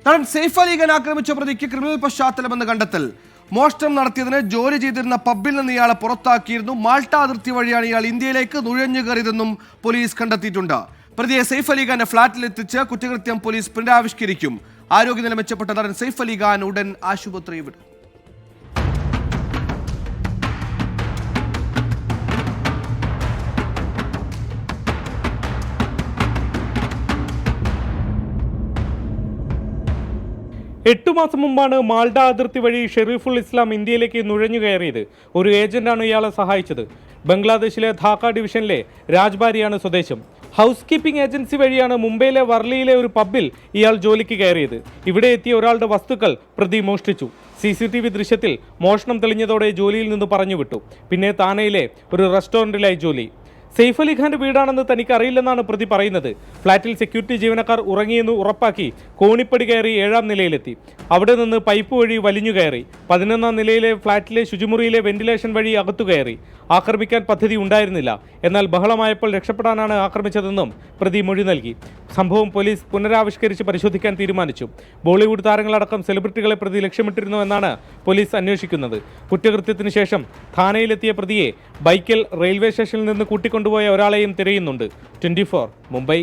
നടൻ സെയ്ഫ് അലി ഖാൻ ആക്രമിച്ച പ്രതിക്ക് ക്രിമിനൽ പശ്ചാത്തലമെന്ന് കണ്ടെത്തൽ. മോഷണം നടത്തിയതിന് ജോലി ചെയ്തിരുന്ന പബ്ബിൽ നിന്ന് ഇയാളെ പുറത്താക്കിയിരുന്നു. മാൾട്ട അതിർത്തി വഴിയാണ് ഇയാൾ ഇന്ത്യയിലേക്ക് നുഴഞ്ഞു കയറിയതെന്നും പോലീസ് കണ്ടെത്തിയിട്ടുണ്ട്. പ്രതിയെ സെയ്ഫ് അലി ഖാന്റെ ഫ്ളാറ്റിലെത്തിച്ച് കുറ്റകൃത്യം പോലീസ് പുനരാവിഷ്കരിക്കും. ആരോഗ്യനില മെച്ചപ്പെട്ട നടൻ സെയ്ഫ് അലി ഖാൻ ഉടൻ ആശുപത്രി വിടും. എട്ടു മാസം മുമ്പാണ് മാൾഡ അതിർത്തി വഴി ഷെരീഫുൽ ഇസ്ലാം ഇന്ത്യയിലേക്ക് നുഴഞ്ഞു കയറിയത്. ഒരു ഏജന്റാണ് ഇയാളെ സഹായിച്ചത്. ബംഗ്ലാദേശിലെ ധാക്ക ഡിവിഷനിലെ രാജ്ബാരിയാണ് സ്വദേശം. ഹൗസ് കീപ്പിംഗ് ഏജൻസി വഴിയാണ് മുംബൈയിലെ വർലിയിലെ ഒരു പബ്ബിൽ ഇയാൾ ജോലിക്ക് കയറിയത്. ഇവിടെ എത്തിയ ഒരാളുടെ വസ്തുക്കൾ പ്രതി മോഷ്ടിച്ചു. CCTV ദൃശ്യത്തിൽ മോഷണം തെളിഞ്ഞതോടെ ജോലിയിൽ നിന്ന് പറഞ്ഞുവിട്ടു. പിന്നെ താനെയിലെ ഒരു റെസ്റ്റോറൻറ്റിലായി ജോലി. സെയ്ഫ് അലി ഖാന്റെ വീടാണെന്ന് തനിക്ക് അറിയില്ലെന്നാണ് പ്രതി പറയുന്നത്. ഫ്ളാറ്റിൽ സെക്യൂരിറ്റി ജീവനക്കാർ ഉറങ്ങിയെന്ന് ഉറപ്പാക്കി കോണിപ്പടി കയറി 7ാം നിലയിലെത്തി. അവിടെ നിന്ന് പൈപ്പ് വഴി വലിഞ്ഞു കയറി 11ാം നിലയിലെ ഫ്ളാറ്റിലെ ശുചിമുറിയിലെ വെന്റിലേഷൻ വഴി അകത്തു കയറി. ആക്രമിക്കാൻ പദ്ധതി ഉണ്ടായിരുന്നില്ല. എന്നാൽ ബഹളമായപ്പോൾ രക്ഷപ്പെടാനാണ് ആക്രമിച്ചതെന്നും പ്രതി മൊഴി നൽകി. സംഭവം പോലീസ് പുനരാവിഷ്കരിച്ച് പരിശോധിക്കാൻ തീരുമാനിച്ചു. ബോളിവുഡ് താരങ്ങളടക്കം സെലിബ്രിറ്റികളെ പ്രതി ലക്ഷ്യമിട്ടിരുന്നു എന്നാണ് പോലീസ് അന്വേഷിക്കുന്നത്. കുറ്റകൃത്യത്തിന് ശേഷം ഥാനയിലെത്തിയ പ്രതിയെ ബൈക്കിൽ റെയിൽവേ സ്റ്റേഷനിൽ നിന്ന് കൂട്ടിക്കൊണ്ടുപോയ ഒരാളെയും തിരയുന്നുണ്ട്. 24 മുംബൈ.